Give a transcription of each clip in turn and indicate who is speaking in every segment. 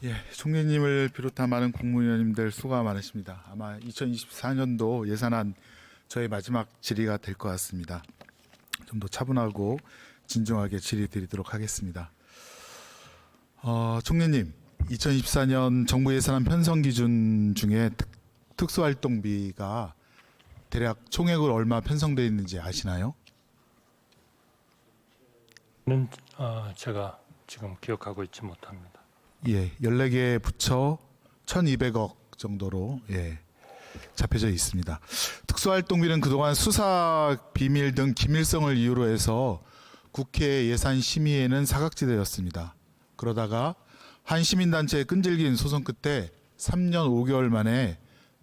Speaker 1: 예, 총리님을 비롯한 많은 국무위원님들 수고가 많으십니다. 아마 2024년도 예산안 저의 마지막 질의가 될 것 같습니다. 좀 더 차분하고 진중하게 질의드리도록 하겠습니다. 총리님, 2024년 정부 예산안 편성 기준 중에 특수활동비가 대략 총액으로 얼마 편성되어 있는지 아시나요?
Speaker 2: 는 제가 지금 기억하고 있지 못합니다.
Speaker 1: 예, 14개 부처 1,200억 정도로 잡혀져 있습니다. 특수활동비는 그동안 수사 비밀 등 기밀성을 이유로 해서 국회 예산 심의에는 사각지대였습니다. 그러다가 한 시민단체의 끈질긴 소송 끝에 3년 5개월 만에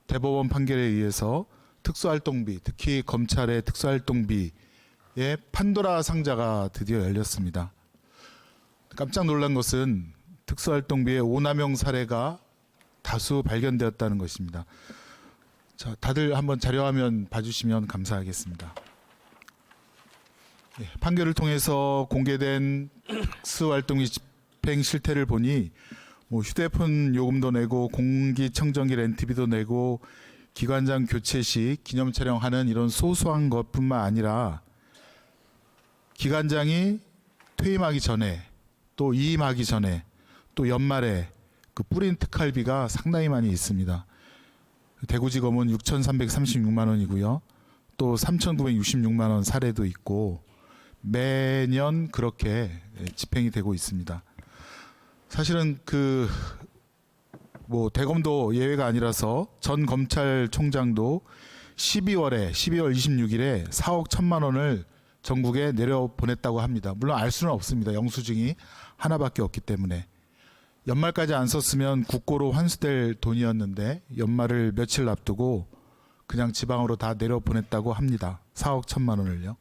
Speaker 1: 대법원 판결에 의해서 특수활동비, 특히 검찰의 특수활동비의 판도라 상자가 드디어 열렸습니다. 깜짝 놀란 것은 특수활동비의 오남용 사례가 다수 발견되었다는 것입니다. 자, 다들 한번 자료화면 봐주시면 감사하겠습니다. 판결을 통해서 공개된 특수활동비 집행 실태를 보니 휴대폰 요금도 내고 공기청정기 렌트비도 내고 기관장 교체 시 기념 촬영하는 이런 소소한 것뿐만 아니라 기관장이 퇴임하기 전에 또 이임하기 전에 또 연말에 그 뿌린 특활비가 상당히 많이 있습니다. 대구지검은 6,336만 원이고요. 또 3,966만 원 사례도 있고 매년 그렇게 집행이 되고 있습니다. 사실은 대검도 예외가 아니라서 전 검찰총장도 12월 26일에 4억 1천만 원을 전국에 내려보냈다고 합니다. 물론 알 수는 없습니다. 영수증이 하나밖에 없기 때문에. 연말까지 안 썼으면 국고로 환수될 돈이었는데 연말을 며칠 앞두고 그냥 지방으로 다 내려보냈다고 합니다. 4억 1천만 원을요.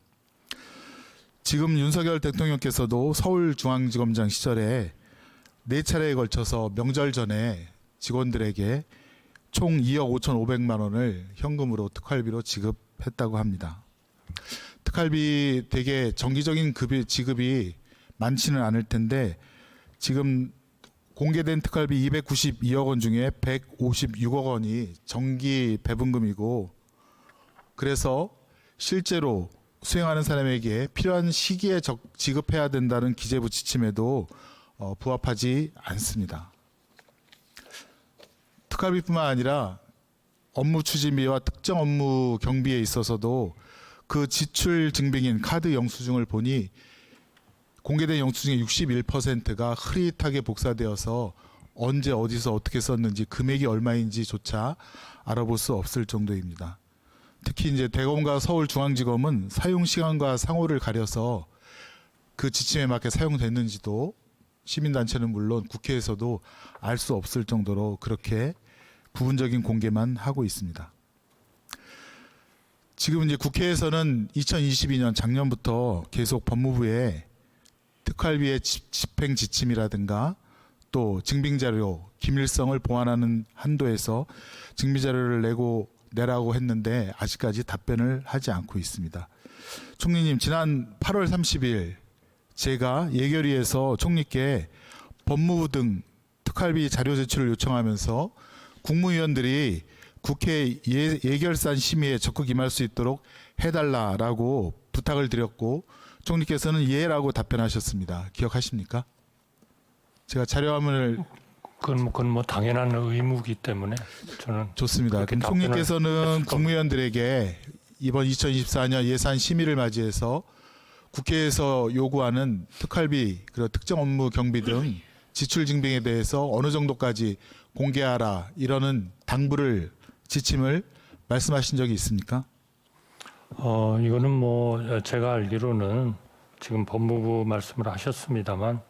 Speaker 1: 지금 윤석열 대통령께서도 서울중앙지검장 시절에 4차례에 걸쳐서 명절 전에 직원들에게 총 2억 5,500만 원을 현금으로 특활비로 지급했다고 합니다. 특활비 되게 정기적인 지급이 많지는 않을 텐데 지금 공개된 특활비 292억 원 중에 156억 원이 정기 배분금이고 그래서 실제로 수행하는 사람에게 필요한 시기에 지급해야 된다는 기재부 지침에도 부합하지 않습니다. 특활비뿐만 아니라 업무 추진비와 특정 업무 경비에 있어서도 그 지출 증빙인 카드 영수증을 보니 공개된 영수증의 61%가 흐릿하게 복사되어서 언제 어디서 어떻게 썼는지 금액이 얼마인지조차 알아볼 수 없을 정도입니다. 특히 이제 대검과 서울중앙지검은 사용 시간과 상호를 가려서 그 지침에 맞게 사용됐는지도 시민단체는 물론 국회에서도 알 수 없을 정도로 그렇게 부분적인 공개만 하고 있습니다. 지금 이제 국회에서는 2022년 작년부터 계속 법무부에 특활비의 집행 지침이라든가 또 증빙자료 기밀성을 보완하는 한도에서 증빙자료를 내라고 했는데 아직까지 답변을 하지 않고 있습니다. 총리님, 지난 8월 30일 제가 예결위에서 총리께 법무부 등 특활비 자료 제출을 요청하면서 국무위원들이 국회 예결산 심의에 적극 임할 수 있도록 해달라라고 부탁을 드렸고 총리께서는 예라고 답변하셨습니다. 기억하십니까? 제가 자료화면을
Speaker 2: 그건 뭐 당연한 의무이기 때문에 저는
Speaker 1: 좋습니다. 그럼 총리께서는 국무위원들에게 이번 2024년 예산 심의를 맞이해서 국회에서 요구하는 특활비 그리고 특정 업무 경비 등 지출 증빙에 대해서 어느 정도까지 공개하라 이러는 당부를 지침을 말씀하신 적이 있습니까?
Speaker 2: 이거는 뭐 제가 알기로는 지금 법무부 말씀을 하셨습니다만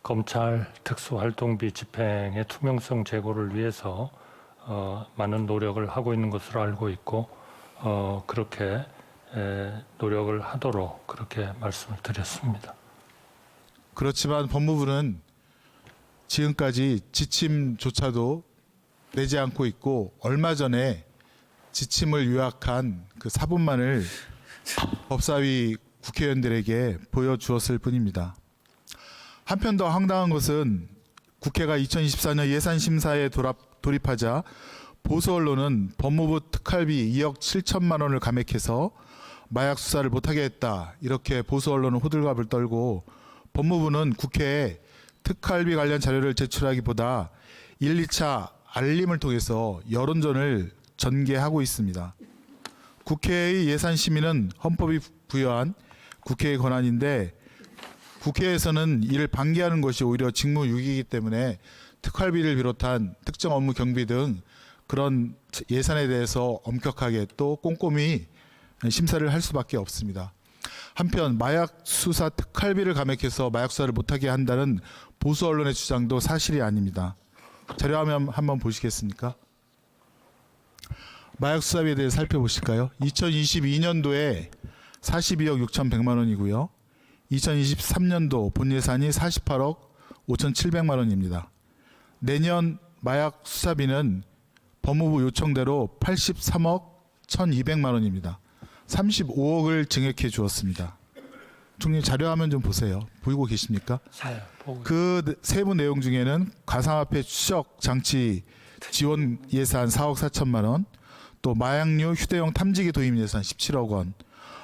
Speaker 2: 검찰 특수활동비 집행의 투명성 제고를 위해서 많은 노력을 하고 있는 것으로 알고 있고 그렇게 노력을 하도록 그렇게 말씀을 드렸습니다.
Speaker 1: 그렇지만 법무부는 지금까지 지침조차도 내지 않고 있고 얼마 전에 지침을 요약한 그 사본만을 법사위 국회의원들에게 보여주었을 뿐입니다. 한편 더 황당한 것은 국회가 2024년 예산심사에 돌입하자 보수 언론은 법무부 특활비 2억 7천만 원을 감액해서 마약 수사를 못하게 했다. 이렇게 보수 언론은 호들갑을 떨고 법무부는 국회에 특활비 관련 자료를 제출하기보다 1, 2차 알림을 통해서 여론전을 전개하고 있습니다. 국회의 예산 심의는 헌법이 부여한 국회의 권한인데 국회에서는 이를 방기하는 것이 오히려 직무유기이기 때문에 특활비를 비롯한 특정 업무 경비 등 그런 예산에 대해서 엄격하게 또 꼼꼼히 심사를 할 수밖에 없습니다. 한편 마약 수사 특활비를 감액해서 마약 수사를 못하게 한다는 보수 언론의 주장도 사실이 아닙니다. 자료화면 한번 보시겠습니까? 마약 수사비에 대해 살펴보실까요? 2022년도에 42억 6,100만 원이고요. 2023년도 본 예산이 48억 5,700만 원입니다. 내년 마약 수사비는 법무부 요청대로 83억 1,200만 원입니다. 35억을 증액해 주었습니다. 총리 자료화면 좀 보세요. 보이고 계십니까? 그 세부 내용 중에는 가상화폐 추적 장치 지원 예산 4억 4천만 원, 또 마약류 휴대용 탐지기 도입 예산 17억 원,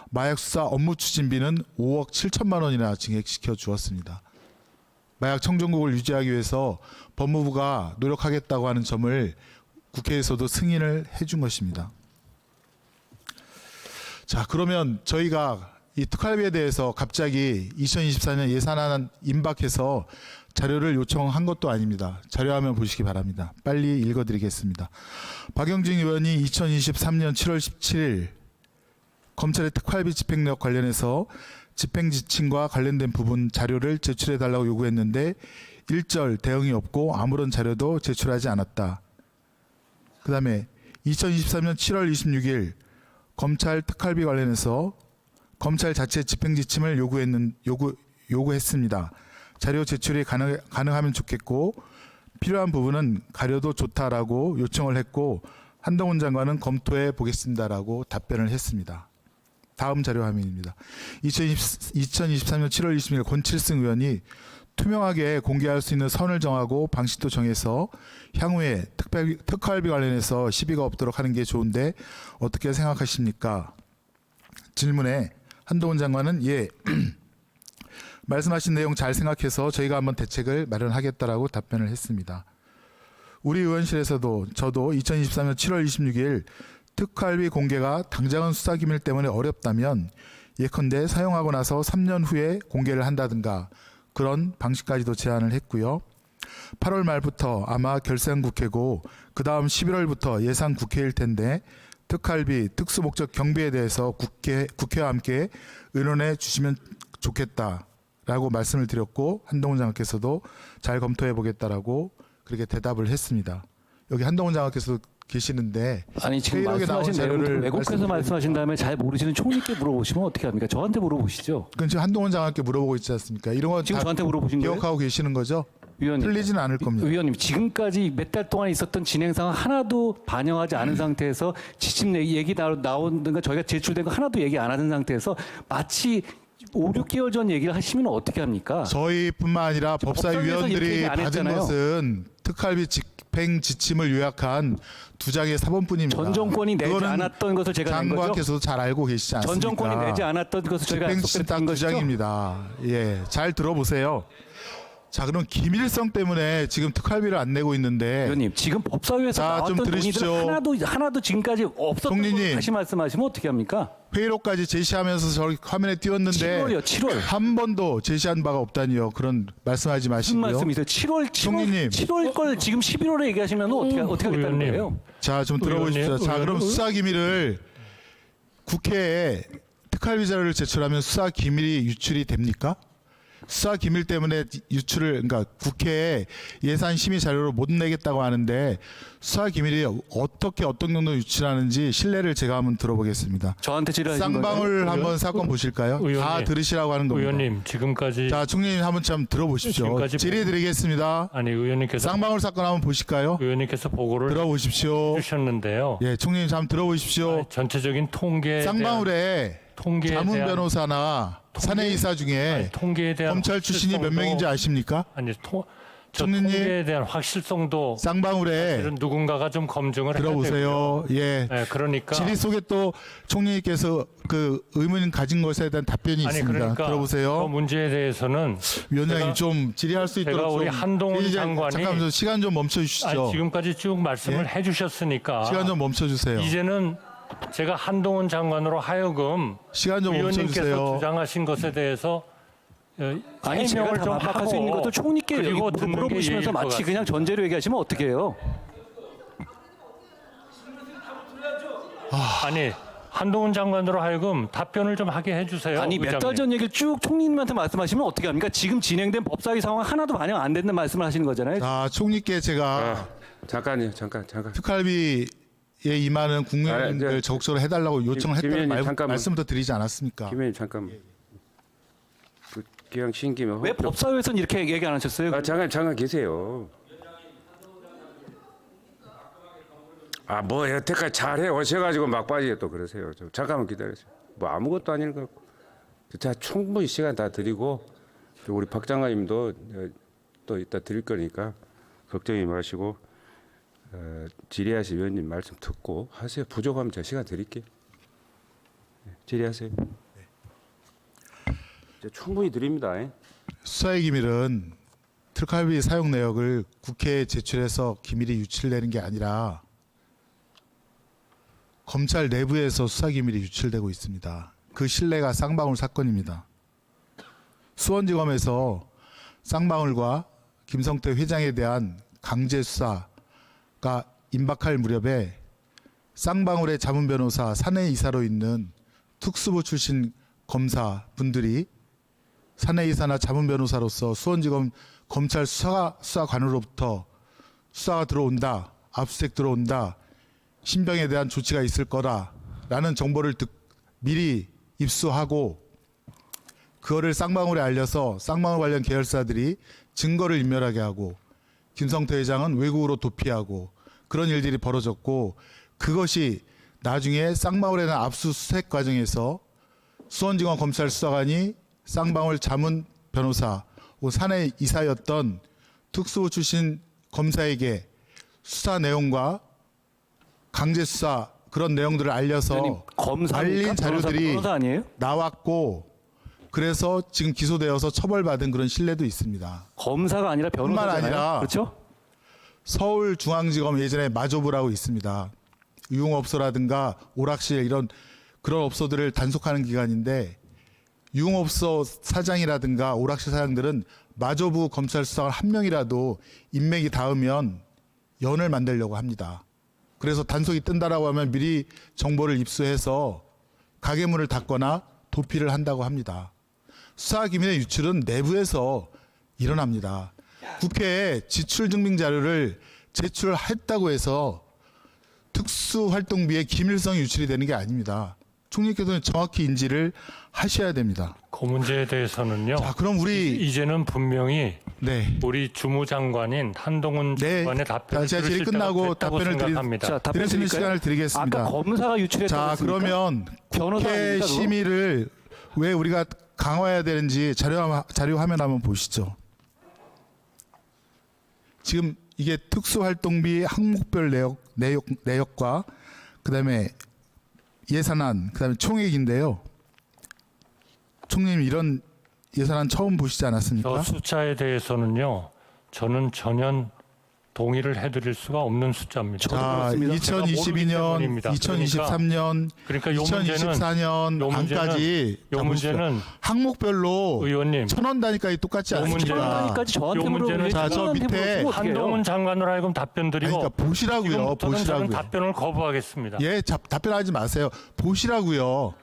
Speaker 1: 마약 수사 업무 추진비는 5억 7천만 원이나 증액시켜 주었습니다. 마약 청정국을 유지하기 위해서 법무부가 노력하겠다고 하는 점을 국회에서도 승인을 해준 것입니다. 자, 그러면 저희가 이 특활비에 대해서 갑자기 2024년 예산안 임박해서 자료를 요청한 것도 아닙니다. 자료화면 보시기 바랍니다. 빨리 읽어드리겠습니다. 박영진 의원이 2023년 7월 17일 검찰의 특활비 집행력 관련해서 집행지침과 관련된 부분 자료를 제출해달라고 요구했는데 일절 대응이 없고 아무런 자료도 제출하지 않았다. 그 다음에 2023년 7월 26일 검찰 특활비 관련해서 검찰 자체 집행지침을 요구했습니다. 자료 제출이 가능하면 좋겠고 필요한 부분은 가려도 좋다라고 요청을 했고 한동훈 장관은 검토해 보겠습니다라고 답변을 했습니다. 다음 자료 화면입니다. 2023년 7월 20일 권칠승 의원이 투명하게 공개할 수 있는 선을 정하고 방식도 정해서 향후에 특활비 관련해서 시비가 없도록 하는 게 좋은데 어떻게 생각하십니까? 질문에 한동훈 장관은 예, 말씀하신 내용 잘 생각해서 저희가 한번 대책을 마련하겠다라고 답변을 했습니다. 우리 의원실에서도 저도 2023년 7월 26일 특활비 공개가 당장은 수사기밀 때문에 어렵다면 예컨대 사용하고 나서 3년 후에 공개를 한다든가 그런 방식까지도 제안을 했고요. 8월 말부터 아마 결산국회고 그 다음 11월부터 예산 국회일 텐데 특활비 특수목적 경비에 대해서 국회와 함께 의논해 주시면 좋겠다라고 말씀을 드렸고 한동훈 장관께서도 잘 검토해 보겠다라고 그렇게 대답을 했습니다. 여기 한동훈 장관께서도 계시는데
Speaker 3: 아니 지금 말씀하신 내용을 왜곡해서 말씀하신 다음에 잘 모르시는 총리께 물어보시면 어떻게 합니까? 저한테 물어보시죠.
Speaker 1: 그건 지금 한동훈 장관께 물어보고 있지 않습니까? 이런 건
Speaker 3: 지금
Speaker 1: 다
Speaker 3: 저한테 물어보신 거예요?
Speaker 1: 기억하고 계시는 거죠?
Speaker 3: 위원님,
Speaker 1: 틀리지는 않을 겁니다.
Speaker 3: 위원님 지금까지 몇 달 동안 있었던 진행 상황 하나도 반영하지 않은 상태에서 지침 얘기 나오는 거 저희가 제출된 거 하나도 얘기 안 하는 상태에서 마치 5, 6개월 전 얘기를 하시면 어떻게 합니까?
Speaker 1: 저희뿐만 아니라
Speaker 3: 법사위에서 이렇게
Speaker 1: 법사위원들이
Speaker 3: 얘기 안
Speaker 1: 받은
Speaker 3: 했잖아요.
Speaker 1: 것은 특활비 집행 지침을 요약한 2장의 사본뿐입니다.
Speaker 3: 전 정권이 내지
Speaker 1: 그거는
Speaker 3: 않았던 것을 제가 낸 거죠.
Speaker 1: 장관께서도 잘 알고 계시지 않습니까?
Speaker 3: 전 정권이 내지 않았던 것을 저희가
Speaker 1: 집행 지침 딱
Speaker 3: 약속드린 것이죠.
Speaker 1: 2장입니다. 예, 잘 들어보세요. 자, 그럼 기밀성 때문에 지금 특활비를 안 내고 있는데
Speaker 3: 위원님 지금 법사위에서
Speaker 1: 자,
Speaker 3: 나왔던
Speaker 1: 좀
Speaker 3: 논의들
Speaker 1: 들으십시오.
Speaker 3: 하나도 지금까지 없었던
Speaker 1: 총리님.
Speaker 3: 걸 다시 말씀하시면 어떻게 합니까?
Speaker 1: 회의록까지 제시하면서 저기 화면에 띄웠는데
Speaker 3: 7월이요, 7월.
Speaker 1: 한 번도 제시한 바가 없다니요. 그런 말씀하지
Speaker 3: 무슨
Speaker 1: 마시고요.
Speaker 3: 말씀이세요? 7월
Speaker 1: 총리님.
Speaker 3: 7월 걸 지금 11월에 얘기하시면 어떻게 하겠다는
Speaker 2: 의원님.
Speaker 3: 거예요?
Speaker 1: 자, 좀 들어보십시오. 자, 그럼 수사 기밀을 국회에 특활비 자료를 제출하면 수사 기밀이 유출이 됩니까? 수사 기밀 때문에 유출을 그러니까 국회에 예산 심의 자료를 못 내겠다고 하는데 수사 기밀이 어떻게 어떤 정도 유출하는지 신뢰를 제가 한번 들어보겠습니다.
Speaker 3: 저한테 질의하신
Speaker 1: 쌍방울
Speaker 3: 거예요?
Speaker 1: 한번 사건 보실까요? 다
Speaker 2: 의원님.
Speaker 1: 들으시라고 하는 겁니다.
Speaker 2: 의원님 지금까지
Speaker 1: 자, 총리님 한번 좀 들어보십시오.
Speaker 2: 지금까지
Speaker 1: 질의드리겠습니다.
Speaker 2: 아니 의원님께서
Speaker 1: 쌍방울 사건 한번 보실까요?
Speaker 2: 의원님께서 보고를
Speaker 1: 들어보십시오.
Speaker 2: 해주셨는데요.
Speaker 1: 예, 총리님 한번 들어보십시오.
Speaker 2: 아니, 전체적인 통계에
Speaker 1: 쌍방울에
Speaker 2: 통계에
Speaker 1: 자문
Speaker 2: 대한
Speaker 1: 변호사나 사내이사 중에
Speaker 2: 통계에 대한
Speaker 1: 검찰 출신이 몇
Speaker 2: 확실성도-
Speaker 1: 명인지 아십니까?
Speaker 2: 아니 저
Speaker 1: 총리님.
Speaker 2: 통계에 대한 확실성도
Speaker 1: 쌍방울에
Speaker 2: 사실은 누군가가 좀 검증을 해야 되고요.
Speaker 1: 들어보세요. 예.
Speaker 2: 네, 그러니까
Speaker 1: 질의 속에 또 총리님께서 그 의문 가진 것에 대한 답변이
Speaker 2: 아니
Speaker 1: 있습니다.
Speaker 2: 그러니까 그
Speaker 1: 들어보세요.
Speaker 2: 문제에 대해서는
Speaker 1: 위원장님
Speaker 2: 제가-
Speaker 1: 좀 질의할 수 있도록
Speaker 2: 제가 우리
Speaker 1: 좀
Speaker 2: 한동훈
Speaker 1: 회의장-
Speaker 2: 장관이-
Speaker 1: 잠깐만 시간 좀 멈춰 주시죠.
Speaker 2: 아니, 지금까지 쭉 말씀을
Speaker 1: 예?
Speaker 2: 해주셨으니까
Speaker 1: 시간 좀 멈춰 주세요.
Speaker 2: 이제는 제가 한동훈 장관으로 하여금
Speaker 1: 시간 좀 멈춰
Speaker 2: 의원님께서
Speaker 1: 주세요.
Speaker 2: 주장하신 것에 대해서
Speaker 3: 아니 제가
Speaker 2: 해명을
Speaker 3: 다
Speaker 2: 좀
Speaker 3: 반박할 수 있는
Speaker 2: 하고
Speaker 3: 것도 총리께 여기
Speaker 2: 그리고 듣는 게
Speaker 3: 물어보시면서
Speaker 2: 예의일 것
Speaker 3: 마치 그냥
Speaker 2: 같습니다.
Speaker 3: 전제로 얘기하시면 어떻게 해요?
Speaker 2: 아니 한동훈 장관으로 하여금 답변을 좀 하게 해주세요.
Speaker 3: 아니 몇 달 전 얘기를 쭉 총리님한테 말씀하시면 어떻게 합니까? 지금 진행된 법사위 상황 하나도 반영 안 된다는 말씀을 하시는 거잖아요.
Speaker 1: 자, 총리께 제가
Speaker 4: 잠깐요, 잠깐.
Speaker 1: 특활비에 임하는 국민들
Speaker 4: 아, 저-
Speaker 1: 적극적으로 해달라고 요청을
Speaker 4: 김
Speaker 1: 했다는
Speaker 4: 의원님, 잠깐만.
Speaker 1: 말씀도 드리지 않았습니까?
Speaker 4: 김 의원님 잠깐. 그 기왕 신 김에
Speaker 3: 왜 법사위에서는 이렇게 얘기 안 하셨어요?
Speaker 4: 잠깐 계세요. 뭐 여태까지 잘해 오셔가지고 막바지에 또 그러세요. 좀 잠깐만 기다리세요. 뭐 아무것도 아닌 것 같고. 자 충분히 시간 다 드리고 또 우리 박 장관님도 또 이따 드릴 거니까 걱정이 마시고 질의하실 위원님 말씀 듣고 하세요. 부족하면 제가 시간 드릴게요. 질의하세요. 이제 충분히 드립니다.
Speaker 1: 수사의 기밀은 특활비 사용 내역을 국회에 제출해서 기밀이 유출되는 게 아니라 검찰 내부에서 수사 기밀이 유출되고 있습니다. 그 신뢰가 쌍방울 사건입니다. 수원지검에서 쌍방울과 김성태 회장에 대한 강제 수사가 임박할 무렵에 쌍방울의 자문 변호사 사내 이사로 있는 특수부 출신 검사 분들이 사내 이사나 자문 변호사로서 수원지검 검찰 수사관으로부터 수사가 들어온다, 압수수색 들어온다, 신병에 대한 조치가 있을 거다라는 정보를 미리 입수하고 그거를 쌍방울에 알려서 쌍방울 관련 계열사들이 증거를 인멸하게 하고 김성태 회장은 외국으로 도피하고 그런 일들이 벌어졌고 그것이 나중에 쌍방울에 대한 압수수색 과정에서 수원지검 검찰 수사관이 쌍방울 자문 변호사 혹은 사내 이사였던 특수부 출신 검사에게 수사 내용과 강제 수사 그런 내용들을 알려서
Speaker 3: 의원님, 검사입니까?
Speaker 1: 알린 자료들이
Speaker 3: 변호사 아니에요?
Speaker 1: 나왔고 그래서 지금 기소되어서 처벌받은 그런 신뢰도 있습니다.
Speaker 3: 검사가 아니라 변호사잖아요.
Speaker 1: 아니라
Speaker 3: 그렇죠?
Speaker 1: 서울중앙지검 예전에 마조부라고 있습니다. 유흥업소라든가 오락실 이런 그런 업소들을 단속하는 기관인데 유흥업소 사장이라든가 오락실 사장들은 마조부 검찰 수사관 한 명이라도 인맥이 닿으면 연을 만들려고 합니다. 그래서 단속이 뜬다라고 하면 미리 정보를 입수해서 가게문을 닫거나 도피를 한다고 합니다. 수사 기밀의 유출은 내부에서 일어납니다. 국회에 지출 증빙 자료를 제출했다고 해서 특수활동비의 기밀성이 유출이 되는 게 아닙니다. 총리께서는 정확히 인지를 하셔야 됩니다.
Speaker 2: 그 문제에 대해서는요.
Speaker 1: 자, 그럼 우리
Speaker 2: 이제는 분명히
Speaker 1: 네.
Speaker 2: 우리 주무장관인 한동훈
Speaker 1: 네.
Speaker 2: 장관의 답변을
Speaker 1: 제가 질의
Speaker 2: 들으실
Speaker 1: 끝나고
Speaker 2: 때가 됐다고
Speaker 1: 답변을
Speaker 2: 생각합니다.
Speaker 3: 자, 답변
Speaker 1: 드릴 수 있는
Speaker 3: 드릴까요?
Speaker 1: 시간을 드리겠습니다.
Speaker 3: 아까 검사가 유출했다고
Speaker 1: 자,
Speaker 3: 했습니까?
Speaker 1: 그러면
Speaker 3: 변호사
Speaker 1: 국회
Speaker 3: 아닙니까, 그거?
Speaker 1: 심의를 왜 우리가 강화해야 되는지 자료 화면 한번 보시죠. 지금 이게 특수활동비 항목별 내역과 그다음에 예산안, 그다음에 총액인데요. 총리님 이런 예산안 처음 보시지 않았습니까?
Speaker 2: 저 숫자에 대해서는요. 저는 전혀 동의를 해드릴 수가 없는 숫자입니다.
Speaker 1: 자,
Speaker 3: 그렇습니다.
Speaker 1: 2022년,
Speaker 2: 제가 모르기
Speaker 1: 2023년,
Speaker 2: 그러니까 요 문제는
Speaker 1: 2024년
Speaker 2: 요
Speaker 1: 안까지
Speaker 2: 요 문제는
Speaker 1: 항목별로
Speaker 2: 의원님
Speaker 1: 1,000원 단위까지 똑같지
Speaker 2: 요
Speaker 1: 않습니까?
Speaker 2: 문제는
Speaker 3: 단위까지 저한테
Speaker 2: 요 문제는
Speaker 3: 물어보면
Speaker 1: 자, 저 밑에
Speaker 2: 한동훈 장관으로 하여금 답변 드리고
Speaker 1: 아니, 그러니까 보시라고요.
Speaker 2: 지금부터는 저는
Speaker 1: 보시라고요.
Speaker 2: 답변을 거부하겠습니다.
Speaker 1: 예, 답변하지 마세요. 보시라고요.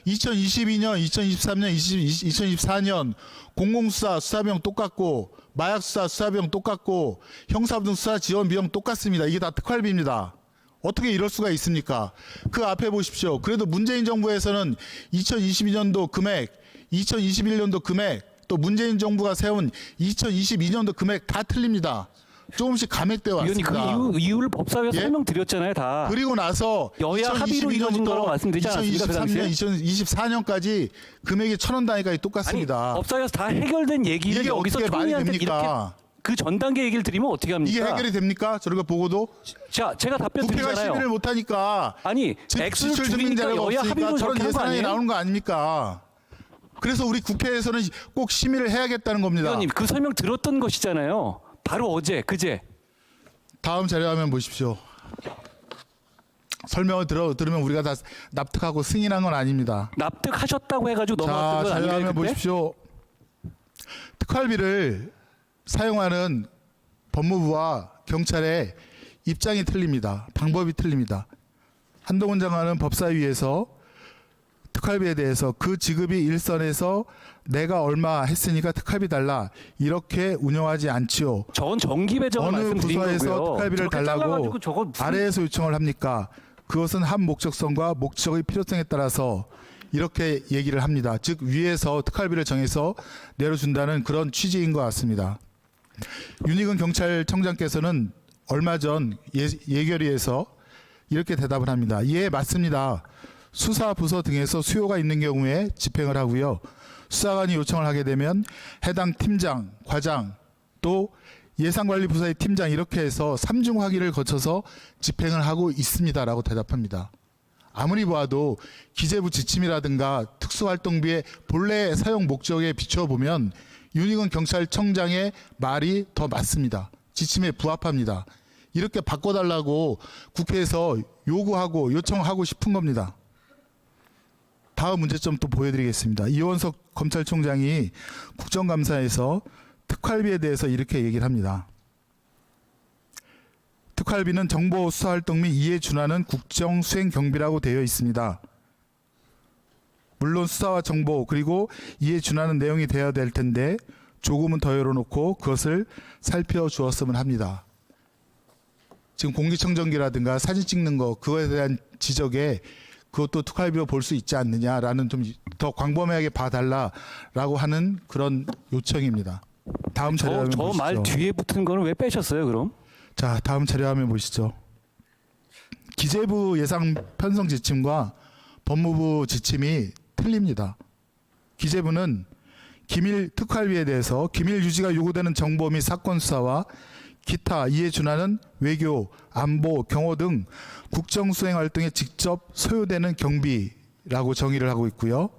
Speaker 1: 2022년, 2023년, 2024년 공공수사 수사비용 똑같고 마약수사 수사비용 똑같고 형사부등 수사 지원 비용 똑같습니다. 이게 다 특활비입니다. 어떻게 이럴 수가 있습니까? 그 앞에 보십시오. 그래도 문재인 정부에서는 2022년도 금액, 2021년도 금액, 또 문재인 정부가 세운 2022년도 금액 다 틀립니다. 조금씩 감액되어
Speaker 3: 의원님
Speaker 1: 왔습니다.
Speaker 3: 그 이유를 법사위에서
Speaker 1: 예?
Speaker 3: 설명드렸잖아요 다.
Speaker 1: 그리고 나서
Speaker 3: 여야 합의로 이루어진 거라고 말씀드리지 않았습니까, 그
Speaker 1: 2023년, 2024년까지 금액이 1,000원 단위까지 똑같습니다.
Speaker 3: 법사위에서 다 해결된 얘기를
Speaker 1: 이게
Speaker 3: 여기서
Speaker 1: 어떻게 말이
Speaker 3: 총리한테 이렇게
Speaker 1: 됩니까?
Speaker 3: 그 전 단계 얘기를 드리면 어떻게 합니까?
Speaker 1: 이게 해결이 됩니까? 저런 거 보고도
Speaker 3: 자, 제가 답변
Speaker 1: 국회가
Speaker 3: 드리잖아요.
Speaker 1: 심의를 못하니까
Speaker 3: 아니, 액수
Speaker 1: 지출 증빙
Speaker 3: 줄이니까
Speaker 1: 자료가
Speaker 3: 여야
Speaker 1: 없으니까
Speaker 3: 합의로
Speaker 1: 저런
Speaker 3: 저렇게 하는 거
Speaker 1: 예산안이
Speaker 3: 아니에요?
Speaker 1: 나오는 거 아닙니까? 그래서 우리 국회에서는 꼭 심의를 해야겠다는 겁니다.
Speaker 3: 의원님, 그 설명 들었던 것이잖아요. 바로 어제, 그제.
Speaker 1: 다음 자료화면 보십시오. 설명을 들으면 우리가 다 납득하고 승인한 건 아닙니다.
Speaker 3: 납득하셨다고 해가지고
Speaker 1: 자,
Speaker 3: 넘어갔던 건 아니에요,
Speaker 1: 자료화면
Speaker 3: 그때?
Speaker 1: 보십시오. 특활비를 사용하는 법무부와 경찰의 입장이 틀립니다. 방법이 틀립니다. 한동훈 장관은 법사위에서 특활비에 대해서 그 지급이 일선에서 내가 얼마 했으니까 특활비 달라 이렇게 운영하지 않지요.
Speaker 3: 저건 정기 배정을
Speaker 1: 어느
Speaker 3: 말씀드린
Speaker 1: 부서에서
Speaker 3: 거고요.
Speaker 1: 특활비를
Speaker 3: 저렇게
Speaker 1: 달라고
Speaker 3: 잘라가지고 저건 무슨-
Speaker 1: 아래에서 요청을 합니까? 그것은 한 목적성과 목적의 필요성에 따라서 이렇게 얘기를 합니다. 즉 위에서 특활비를 정해서 내려준다는 그런 취지인 것 같습니다. 윤희근 경찰청장께서는 얼마 전 예결위에서 이렇게 대답을 합니다. 예, 맞습니다. 수사 부서 등에서 수요가 있는 경우에 집행을 하고요. 수사관이 요청을 하게 되면 해당 팀장, 과장 또 예산관리부서의 팀장 이렇게 해서 3중 확인을 거쳐서 집행을 하고 있습니다라고 대답합니다. 아무리 봐도 기재부 지침이라든가 특수활동비의 본래 사용 목적에 비춰보면 윤희근 경찰청장의 말이 더 맞습니다. 지침에 부합합니다. 이렇게 바꿔달라고 국회에서 요구하고 요청하고 싶은 겁니다. 다음 문제점 또 보여드리겠습니다. 이원석 검찰총장이 국정감사에서 특활비에 대해서 이렇게 얘기를 합니다. 특활비는 정보 수사 활동 및 이에 준하는 국정 수행 경비라고 되어 있습니다. 물론 수사와 정보 그리고 이에 준하는 내용이 되어야 될 텐데 조금은 더 열어놓고 그것을 살펴주었으면 합니다. 지금 공기청정기라든가 사진 찍는 거 그거에 대한 지적에 그것도 특활비로 볼 수 있지 않느냐라는 좀 더 광범위하게 봐달라라고 하는 그런 요청입니다. 다음 자료화면
Speaker 3: 저
Speaker 1: 보시죠.
Speaker 3: 말 뒤에 붙은 거는 왜 빼셨어요, 그럼?
Speaker 1: 자, 다음 자료화면 보시죠. 기재부 예산 편성 지침과 법무부 지침이 틀립니다. 기재부는 기밀 특활비에 대해서 기밀 유지가 요구되는 정보 및 사건 수사와 기타 이에 준하는 외교, 안보, 경호 등 국정 수행 활동에 직접 소요되는 경비라고 정의를 하고 있고요.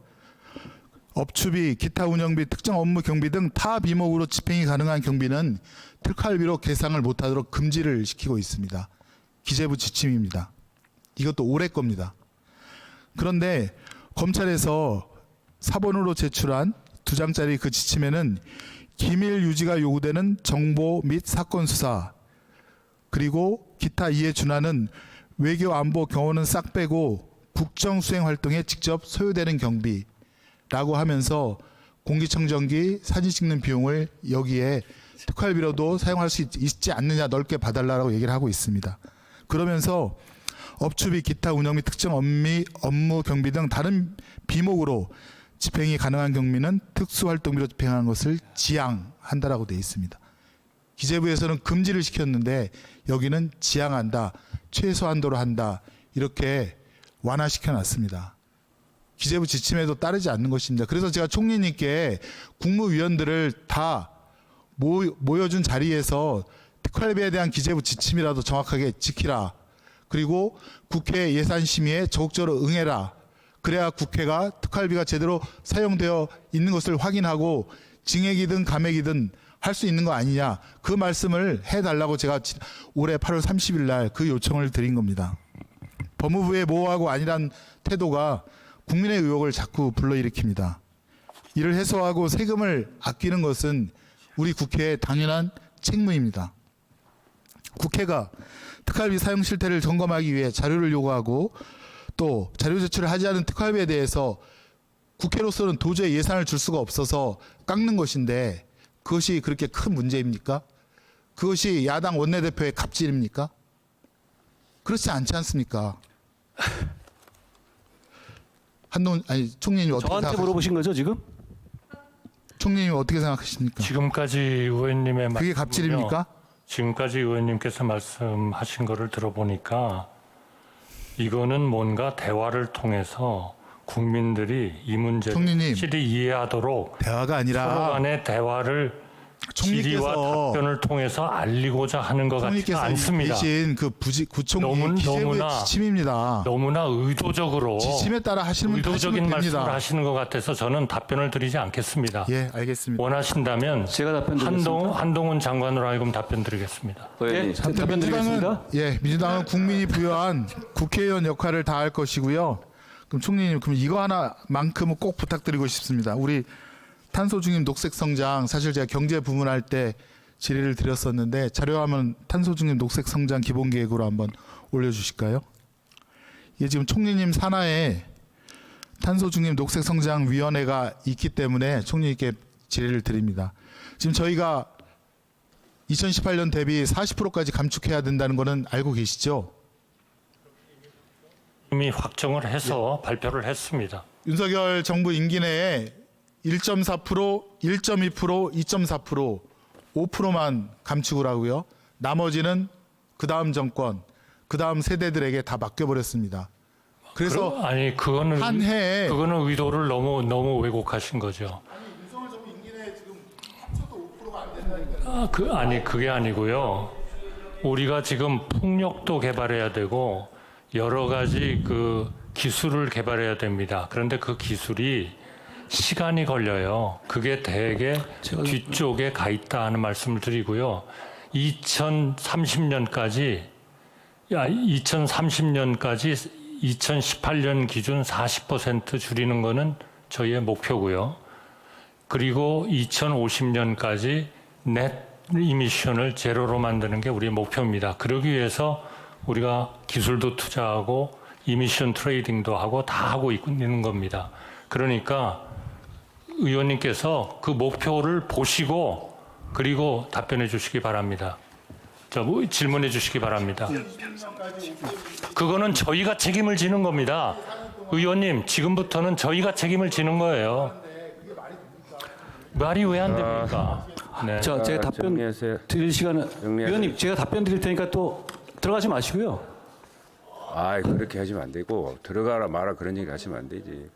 Speaker 1: 업추비, 기타 운영비, 특정 업무 경비 등 타 비목으로 집행이 가능한 경비는 특활비로 계상을 못하도록 금지를 시키고 있습니다. 기재부 지침입니다. 이것도 올해 겁니다. 그런데 검찰에서 사본으로 제출한 2장짜리 그 지침에는 기밀 유지가 요구되는 정보 및 사건 수사 그리고 기타 이에 준하는 외교 안보 경호는 싹 빼고 국정 수행 활동에 직접 소요되는 경비라고 하면서 공기청정기 사진 찍는 비용을 여기에 특활비로도 사용할 수 있지 않느냐 넓게 봐달라고 얘기를 하고 있습니다. 그러면서 업추비 기타 운영 및 특정 업무 경비 등 다른 비목으로 집행이 가능한 경비는 특수활동비로 집행하는 것을 지양한다라고 되어 있습니다. 기재부에서는 금지를 시켰는데 여기는 지양한다, 최소한도로 한다 이렇게 완화시켜 놨습니다. 기재부 지침에도 따르지 않는 것입니다. 그래서 제가 총리님께 국무위원들을 다 모여준 자리에서 특활비에 대한 기재부 지침이라도 정확하게 지키라. 그리고 국회 예산심의에 적극적으로 응해라. 그래야 국회가 특활비가 제대로 사용되어 있는 것을 확인하고 증액이든 감액이든 할 수 있는 거 아니냐. 그 말씀을 해달라고 제가 올해 8월 30일 날 그 요청을 드린 겁니다. 법무부의 모호하고 안일한 태도가 국민의 의혹을 자꾸 불러일으킵니다. 이를 해소하고 세금을 아끼는 것은 우리 국회의 당연한 책무입니다. 국회가 특활비 사용 실태를 점검하기 위해 자료를 요구하고 또 자료 제출을 하지 않은 특활비에 대해서 국회로서는 도저히 예산을 줄 수가 없어서 깎는 것인데 그것이 그렇게 큰 문제입니까? 그것이 야당 원내대표의 갑질입니까? 그렇지 않지 않습니까? 총리님 어떻게
Speaker 3: 저한테
Speaker 1: 생각하십니까?
Speaker 3: 물어보신 거죠, 지금?
Speaker 1: 총리님 어떻게 생각하십니까?
Speaker 2: 지금까지 의원님의
Speaker 1: 그게 갑질입니까?
Speaker 2: 지금까지 의원님께서 말씀하신 거를 들어보니까 이거는 뭔가 대화를 통해서 국민들이 이 문제를
Speaker 1: 총리님,
Speaker 2: 확실히 이해하도록
Speaker 1: 대화가
Speaker 2: 서로
Speaker 1: 아니라
Speaker 2: 간의 대화를 질의와
Speaker 1: 총리께서
Speaker 2: 답변을 통해서 알리고자 하는 것 같지
Speaker 1: 총리께서
Speaker 2: 않습니다.
Speaker 1: 계신 그 구청의 기재부의
Speaker 2: 너무나
Speaker 1: 지침입니다.
Speaker 2: 너무나 의도적으로
Speaker 1: 지침에 따라 하시면
Speaker 2: 의도적인 말씀을
Speaker 1: 됩니다.
Speaker 2: 하시는 것 같아서 저는 답변을 드리지 않겠습니다.
Speaker 1: 예, 알겠습니다.
Speaker 2: 원하신다면
Speaker 3: 제가 답변 드리겠습니다.
Speaker 2: 한동훈 장관으로 하여금 답변 드리겠습니다.
Speaker 3: 예, 답변 드리겠습니다.
Speaker 1: 민주당은 국민이 부여한 국회의원 역할을 다할 것이고요. 그럼 총리님, 그럼 이거 하나만큼은 꼭 부탁드리고 싶습니다. 우리 탄소 중립 녹색 성장, 사실 제가 경제 부문할 때 질의를 드렸었는데 자료화면 탄소 중립 녹색 성장 기본 계획으로 한번 올려주실까요? 예, 지금 총리님 산하에 탄소 중립 녹색 성장 위원회가 있기 때문에 총리님께 질의를 드립니다. 지금 저희가 2018년 대비 40%까지 감축해야 된다는 거는 알고 계시죠?
Speaker 2: 이미 확정을 해서 발표를 했습니다.
Speaker 1: 윤석열 정부 임기 내에 1.4%, 1.2%, 2.4%, 5%만 감축을 하고요. 나머지는 그 다음 정권, 그 다음 세대들에게 다 맡겨버렸습니다. 그래서
Speaker 2: 그거는
Speaker 1: 한 해에
Speaker 2: 그거는 의도를 너무 왜곡하신 거죠.
Speaker 1: 윤석열 정부 임기 내에 지금 감축도 5%가 안 된다니까요.
Speaker 2: 그게 아니고요. 우리가 지금 풍력도 개발해야 되고 여러 가지 그 기술을 개발해야 됩니다. 그런데 그 기술이 시간이 걸려요. 그게 대개 뒤쪽에 가 있다 하는 말씀을 드리고요. 2030년까지 2018년 기준 40% 줄이는 거는 저희의 목표고요. 그리고 2050년까지 넷 이미션을 제로로 만드는 게 우리의 목표입니다. 그러기 위해서 우리가 기술도 투자하고 이미션 트레이딩도 하고 다 하고 있는 겁니다. 그러니까 의원님께서 그 목표를 보시고 그리고 답변해 주시기 바랍니다. 질문해 주시기 바랍니다. 그거는 저희가 책임을 지는 겁니다. 의원님, 지금부터는 저희가 책임을 지는 거예요. 말이 왜 안 됩니까? 네.
Speaker 3: 자, 제가 답변
Speaker 4: 정리하세요.
Speaker 3: 드릴 시간은
Speaker 4: 정리하세요.
Speaker 3: 의원님 제가 답변 드릴 테니까 또 들어가지 마시고요.
Speaker 4: 그렇게 하시면 안 되고 들어가라 마라 그런 얘기 하시면 안 되지.